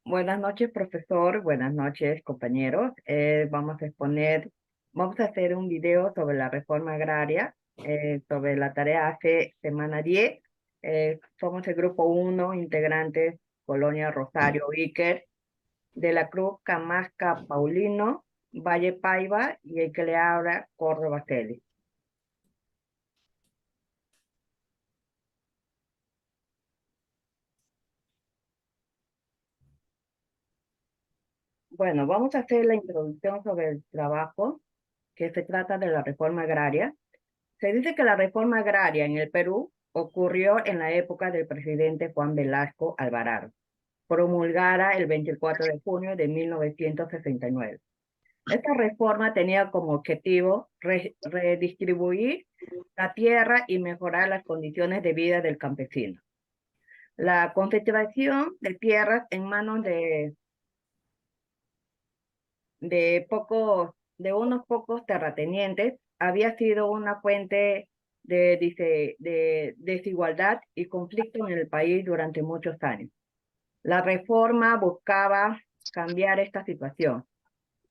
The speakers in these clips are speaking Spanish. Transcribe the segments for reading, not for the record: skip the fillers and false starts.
Buenas noches, profesor. Buenas noches, compañeros. Vamos a hacer un video sobre la reforma agraria, sobre la tarea hace semana 10. Somos el grupo 1, integrantes Colonia Rosario Iker, de la Cruz Camasca Paulino, Valle Paiva y el que le habla Córdoba Celi. Bueno, vamos a hacer la introducción sobre el trabajo, que se trata de la reforma agraria. Se dice que la reforma agraria en el Perú ocurrió en la época del presidente Juan Velasco Alvarado, promulgada el 24 de junio de 1969. Esta reforma tenía como objetivo redistribuir la tierra y mejorar las condiciones de vida del campesino. La concentración de tierras en manos de unos pocos terratenientes había sido una fuente de desigualdad y conflicto en el país durante muchos años. La reforma buscaba cambiar esta situación,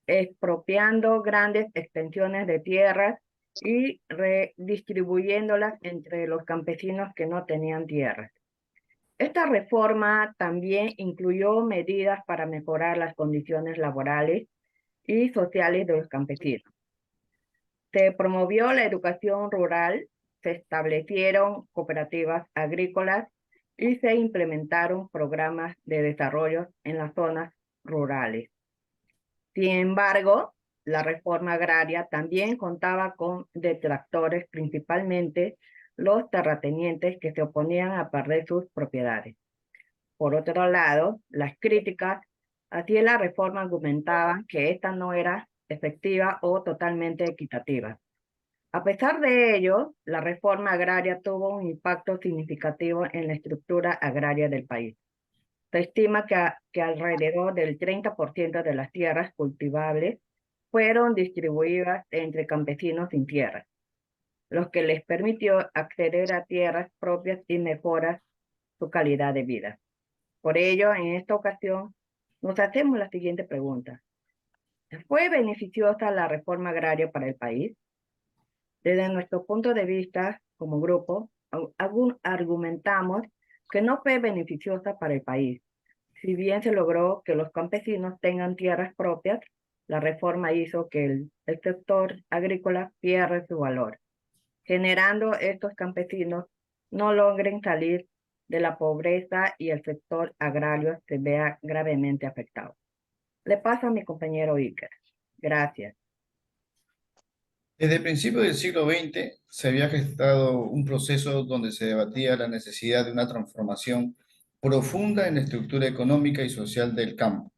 expropiando grandes extensiones de tierras y redistribuyéndolas entre los campesinos que no tenían tierras. Esta reforma también incluyó medidas para mejorar las condiciones laborales y sociales de los campesinos. Se promovió la educación rural, se establecieron cooperativas agrícolas y se implementaron programas de desarrollo en las zonas rurales. Sin embargo, la reforma agraria también contaba con detractores, principalmente los terratenientes que se oponían a perder sus propiedades. Por otro lado, las críticas hacia la reforma argumentaban que esta no era efectiva o totalmente equitativa. A pesar de ello, la reforma agraria tuvo un impacto significativo en la estructura agraria del país. Se estima que alrededor del 30% de las tierras cultivables fueron distribuidas entre campesinos sin tierra, lo que les permitió acceder a tierras propias y mejorar su calidad de vida. Por ello, en esta ocasión, nos hacemos la siguiente pregunta. ¿Fue beneficiosa la reforma agraria para el país? Desde nuestro punto de vista como grupo, argumentamos que no fue beneficiosa para el país. Si bien se logró que los campesinos tengan tierras propias, la reforma hizo que el sector agrícola pierda su valor, generando estos campesinos no logren salir de la pobreza y el sector agrario se vea gravemente afectado. Le paso a mi compañero Iker. Gracias. Desde principios del siglo XX se había gestado un proceso donde se debatía la necesidad de una transformación profunda en la estructura económica y social del campo.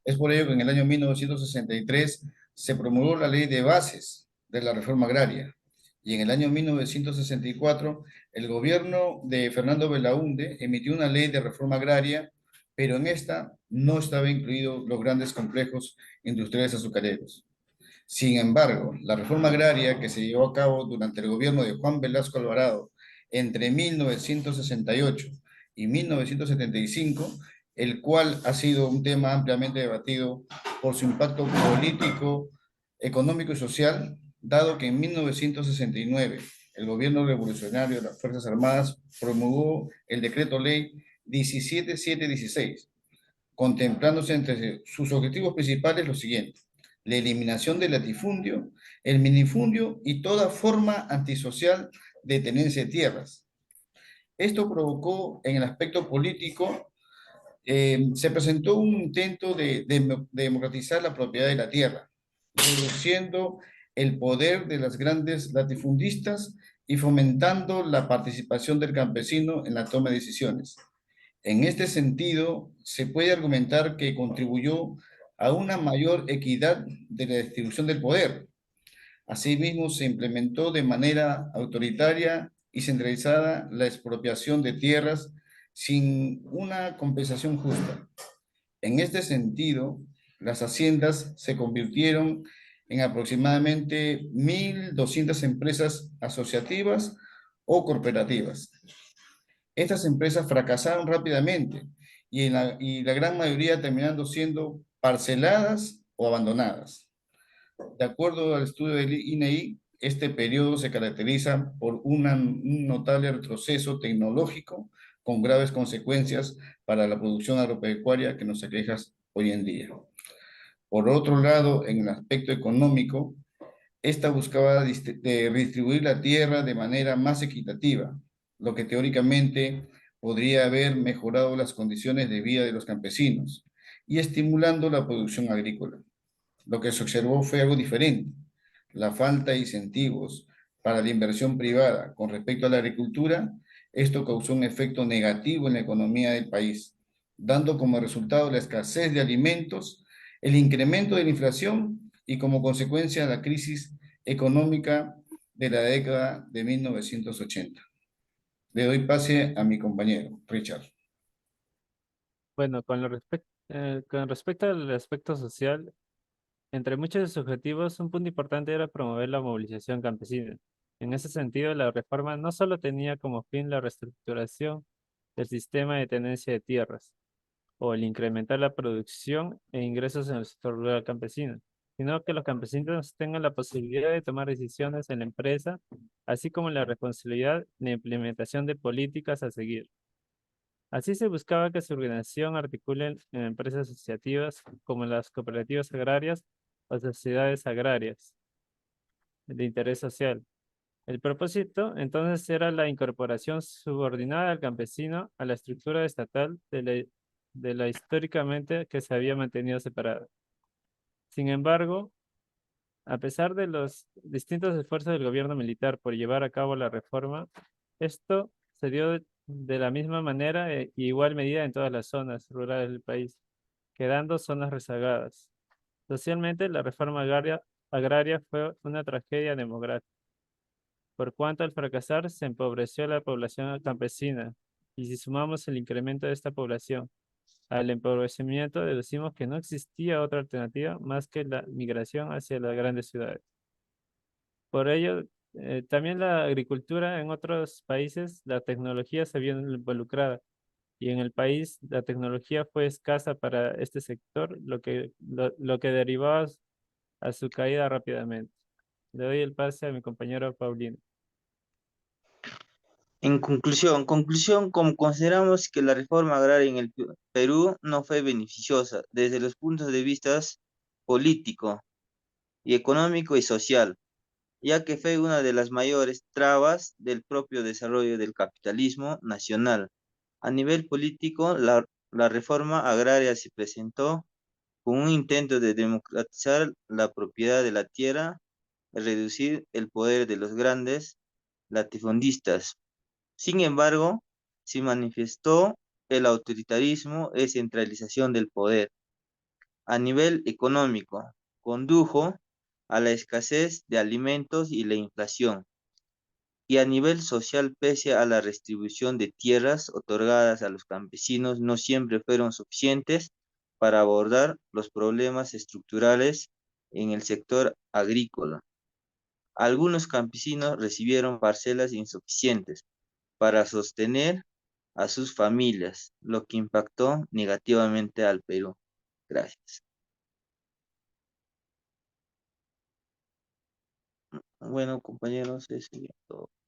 Es por ello que en el año 1963 se promulgó la Ley de Bases de la Reforma Agraria y en el año 1964 el gobierno de Fernando Belaúnde emitió una ley de reforma agraria, pero en esta no estaban incluidos los grandes complejos industriales azucareros. Sin embargo, la reforma agraria que se llevó a cabo durante el gobierno de Juan Velasco Alvarado entre 1968 y 1975, el cual ha sido un tema ampliamente debatido por su impacto político, económico y social, dado que en 1969 el gobierno revolucionario de las Fuerzas Armadas promulgó el decreto ley 17716, contemplándose entre sus objetivos principales los siguientes: la eliminación del latifundio, el minifundio y toda forma antisocial de tenencia de tierras. Esto provocó en el aspecto político, se presentó un intento de democratizar la propiedad de la tierra, reduciendo el poder de las grandes latifundistas y fomentando la participación del campesino en la toma de decisiones. En este sentido, se puede argumentar que contribuyó a una mayor equidad de la distribución del poder. Asimismo, se implementó de manera autoritaria y centralizada la expropiación de tierras sin una compensación justa. En este sentido, las haciendas se convirtieron en aproximadamente 1.200 empresas asociativas o cooperativas. Estas empresas fracasaron rápidamente y la gran mayoría terminando siendo parceladas o abandonadas. De acuerdo al estudio del INEI, este periodo se caracteriza por un notable retroceso tecnológico con graves consecuencias para la producción agropecuaria que nos aqueja hoy en día. Por otro lado, en el aspecto económico, esta buscaba redistribuir la tierra de manera más equitativa, lo que teóricamente podría haber mejorado las condiciones de vida de los campesinos y estimulando la producción agrícola. Lo que se observó fue algo diferente, la falta de incentivos para la inversión privada con respecto a la agricultura. Esto causó un efecto negativo en la economía del país, dando como resultado la escasez de alimentos, el incremento de la inflación y como consecuencia la crisis económica de la década de 1980. Le doy pase a mi compañero, Richard. Bueno, con respecto al aspecto social, entre muchos de sus objetivos, un punto importante era promover la movilización campesina. En ese sentido, la reforma no solo tenía como fin la reestructuración del sistema de tenencia de tierras o el incrementar la producción e ingresos en el sector rural campesino, sino que los campesinos tengan la posibilidad de tomar decisiones en la empresa, así como la responsabilidad de la implementación de políticas a seguir. Así se buscaba que su organización articule en empresas asociativas como las cooperativas agrarias o sociedades agrarias de interés social. El propósito entonces era la incorporación subordinada al campesino a la estructura estatal de la históricamente que se había mantenido separada. Sin embargo, a pesar de los distintos esfuerzos del gobierno militar por llevar a cabo la reforma, esto se dio de la misma manera e igual medida en todas las zonas rurales del país, quedando zonas rezagadas. Socialmente, la reforma agraria fue una tragedia demográfica, por cuanto al fracasar se empobreció la población campesina, y si sumamos el incremento de esta población al empobrecimiento, deducimos que no existía otra alternativa más que la migración hacia las grandes ciudades. Por ello, también la agricultura en otros países, la tecnología se vio involucrada y en el país la tecnología fue escasa para este sector, lo que derivó a su caída rápidamente. Le doy el pase a mi compañero Paulino. En conclusión, como consideramos que la reforma agraria en el Perú no fue beneficiosa desde los puntos de vista político y económico y social, ya que fue una de las mayores trabas del propio desarrollo del capitalismo nacional. A nivel político, la reforma agraria se presentó con un intento de democratizar la propiedad de la tierra, reducir el poder de los grandes latifundistas. Sin embargo, se manifestó el autoritarismo y centralización del poder. A nivel económico, condujo a la escasez de alimentos y la inflación. Y a nivel social, pese a la redistribución de tierras otorgadas a los campesinos, no siempre fueron suficientes para abordar los problemas estructurales en el sector agrícola. Algunos campesinos recibieron parcelas insuficientes para sostener a sus familias, lo que impactó negativamente al Perú. Gracias. Bueno, compañeros, eso sería todo.